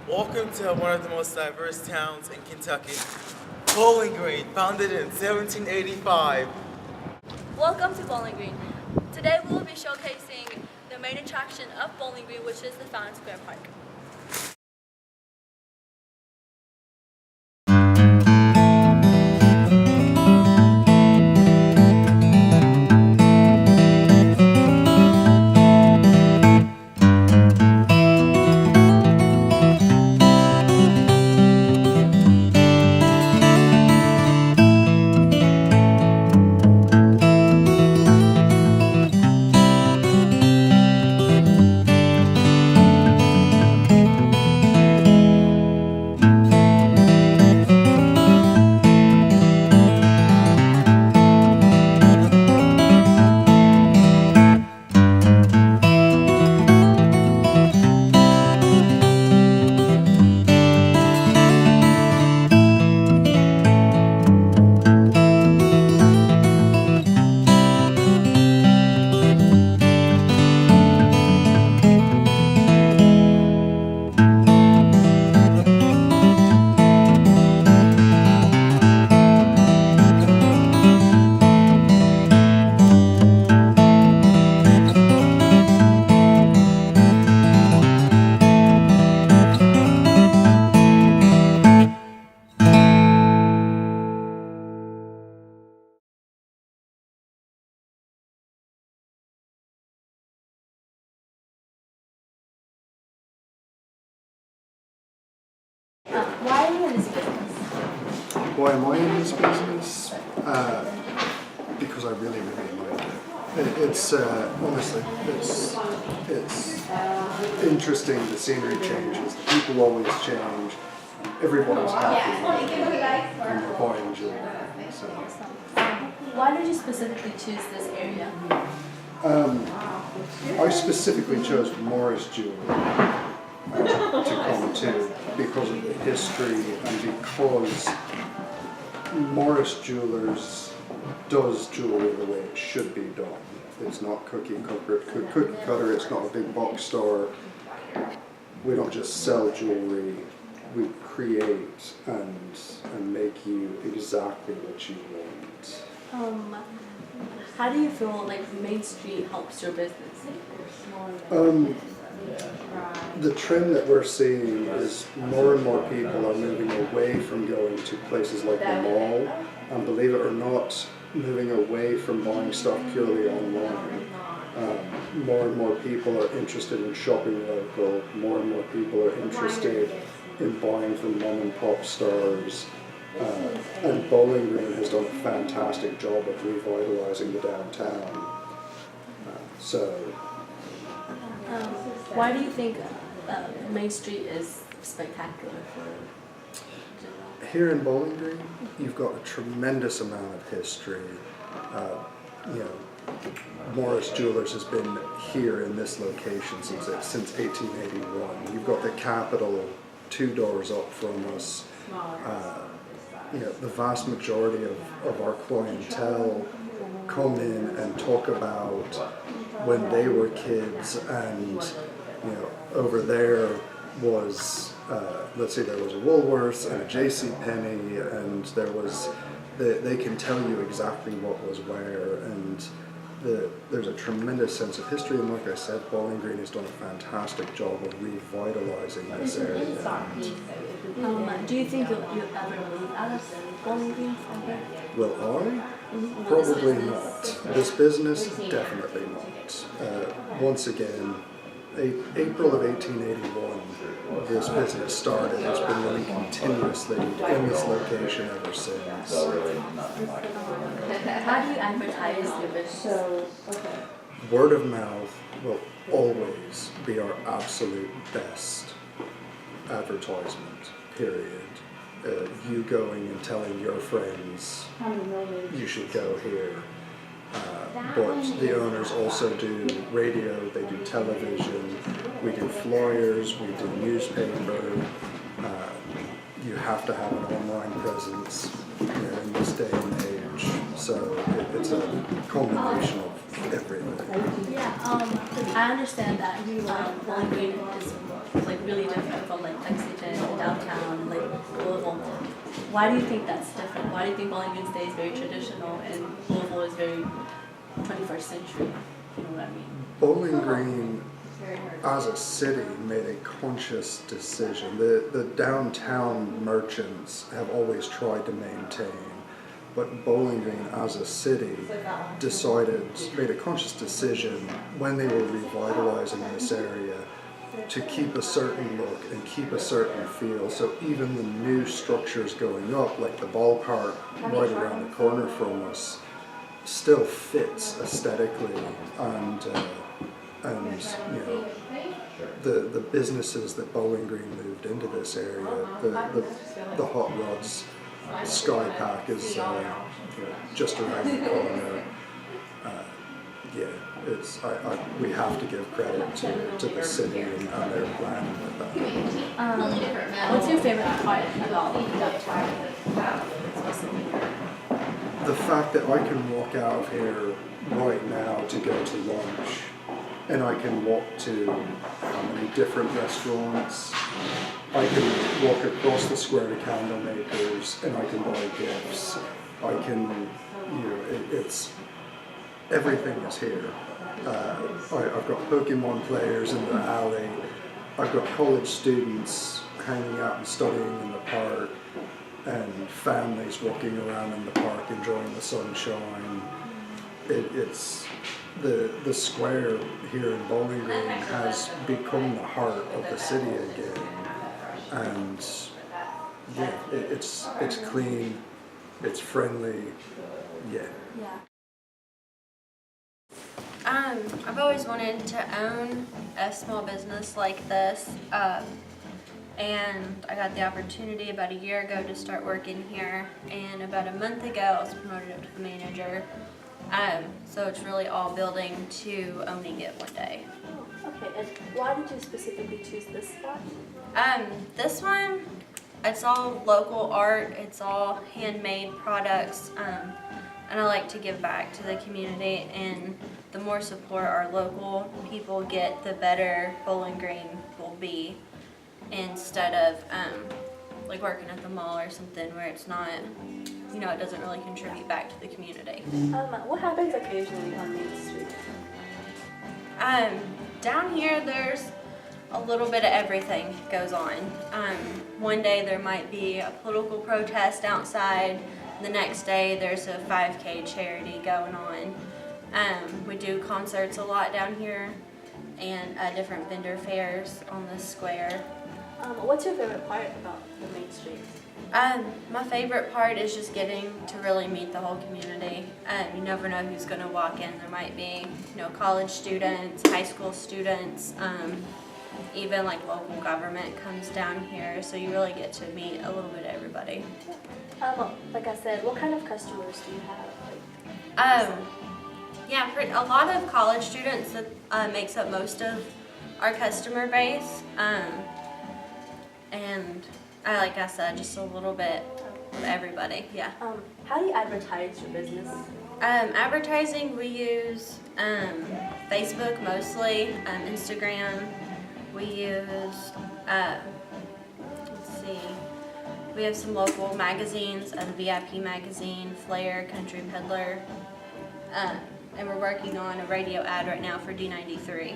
Welcome to one of the most diverse towns in Kentucky, Bowling Green, founded in 1785. Welcome to Bowling Green. Today we will be showcasing the main attraction of Bowling Green, which is the Fountain Square Park. Why are you in this business? Why am I in this business? Because I really like it. It's honestly, it's interesting. The scenery changes. The people always change. Everybody's happy and they're buying jewelry. So. Why did you specifically choose this area? I specifically chose Morris Jewelry to come to because of the history and because Morris Jewelers does jewelry the way it should be done. It's not cookie cutter, it's not a big box store. We don't just sell jewelry, we create and make you exactly what you want. How do you feel like Main Street helps your business? The trend that we're seeing is more and more people are moving away from going to places like the mall, and believe it or not, moving away from buying stuff purely online. More and more people are interested in shopping local, more and more people are interested in buying from mom and pop stores, and Bowling Green has done a fantastic job of revitalizing the downtown. Why do you think Main Street is spectacular for Here in Bowling Green, you've got a tremendous amount of history. Morris Jewelers has been here in this location since 1881. You've got the Capitol 2 doors up from us. The vast majority of our clientele come in and talk about when they were kids, and over there was let's say there was a Woolworths and a JCPenney, and they can tell you exactly what was where, and there's a tremendous sense of history, and like I said, Bowling Green has done a fantastic job of revitalizing this area. Do you think you'll ever move out of Bowling Green ever? Will I? Probably not. This business, definitely not. Once again, April of 1881, this business started. It's been running continuously in this location ever since. How do you advertise your business? Word of mouth will always be our absolute best advertisement, period. You going and telling your friends you should go here. But the owners also do radio, they do television, we do flyers, we do newspaper. You have to have an online presence in this day and age. So it's a combination of everything. Yeah, I understand that Bowling Green is like really different from like Lexington Why do you think that's different? Why do you think Bowling Green stays very traditional and Louisville is very 21st century? You know what I mean? Bowling Green, as a city, made a conscious decision. The downtown merchants have always tried to maintain, but Bowling Green, as a city, made a conscious decision when they were revitalizing this area to keep a certain look and keep a certain feel. So even the new structures going up, like the ballpark right around the corner from us, still fits aesthetically, and you know, the businesses that Bowling Green moved into this area, the Hot Rods Sky Pack is just around the corner. Yeah, we have to give credit to the city and their planning with that. What's your favorite part about that specifically? The fact that I can walk out of here right now to go to lunch, and I can walk to how many different restaurants. I can walk across the square to candle makers, and I can buy gifts. I can, it's everything is here. I've got Pokemon players in the alley. I've got college students hanging out and studying in the park, and families walking around in the park enjoying the sunshine. It's the square here in Bowling Green has become the heart of the city again, and yeah, it's clean, it's friendly, yeah. I've always wanted to own a small business like this, and I got the opportunity about a year ago to start working here, and about a month ago I was promoted up to the manager. So it's really all building to owning it one day. Okay, and why did you specifically choose this spot? This one, it's all local art, it's all handmade products, and I like to give back to the community, and the more support our local people get, the better Bowling Green will be, instead of like working at the mall or something where it's not, it doesn't really contribute back to the community. What happens occasionally on Main Street? Down here there's a little bit of everything goes on. One day there might be a political protest outside, the next day there's a 5K charity going on. We do concerts a lot down here, and different vendor fairs on the square. What's your favorite part about the Main Street? My favorite part is just getting to really meet the whole community. You never know who's going to walk in. There might be, college students, high school students, even like local government comes down here, so you really get to meet a little bit of everybody. Like I said, what kind of customers do you have? Yeah, a lot of college students that makes up most of our customer base, and like I said, just a little bit of everybody. Yeah. How do you advertise your business? Advertising, we use Facebook mostly, Instagram. We use let's see. We have some local magazines, the VIP magazine, Flair, Country Peddler, and we're working on a radio ad right now for D93.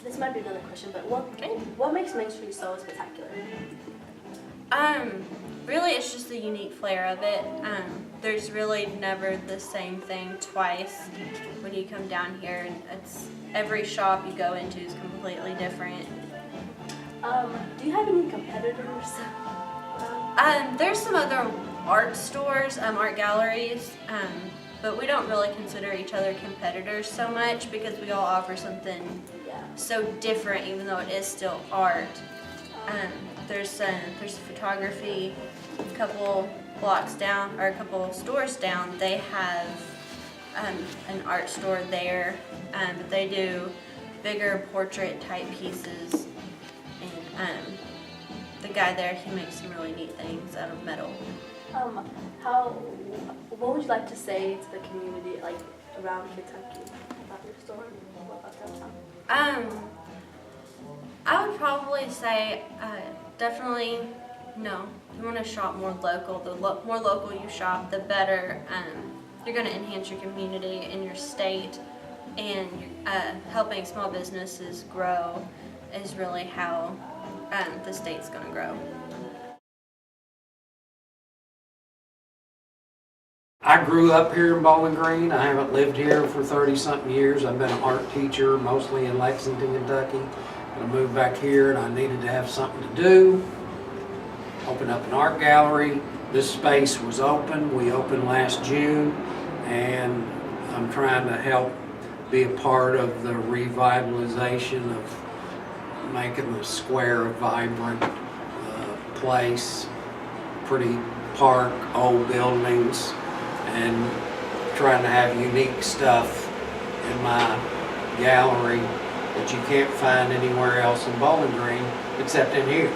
This might be another question, but what makes Main Street so spectacular? Really, it's just the unique flair of it. There's really never the same thing twice when you come down here, and every shop you go into is completely different. Do you have any competitors? There's some other art stores, art galleries, but we don't really consider each other competitors so much because we all offer something so different, even though it is still art. There's photography. A couple blocks down, or a couple stores down, they have an art store there, but they do bigger portrait type pieces, and the guy there, he makes some really neat things out of metal. What would you like to say to the community, like around Kentucky, about your store, about downtown? I would probably say definitely No, you want to shop more local. The more local you shop, the better. You're going to enhance your community and your state, and helping small businesses grow is really how the state's going to grow. I grew up here in Bowling Green. I haven't lived here for 30-something years. I've been an art teacher mostly in Lexington, Kentucky. I moved back here and I needed to have something to do. Opened up an art gallery. This space was open. We opened last June, and I'm trying to help be a part of the revitalization of making the square a vibrant place. Pretty park, old buildings, and trying to have unique stuff in my gallery that you can't find anywhere else in Bowling Green except in here.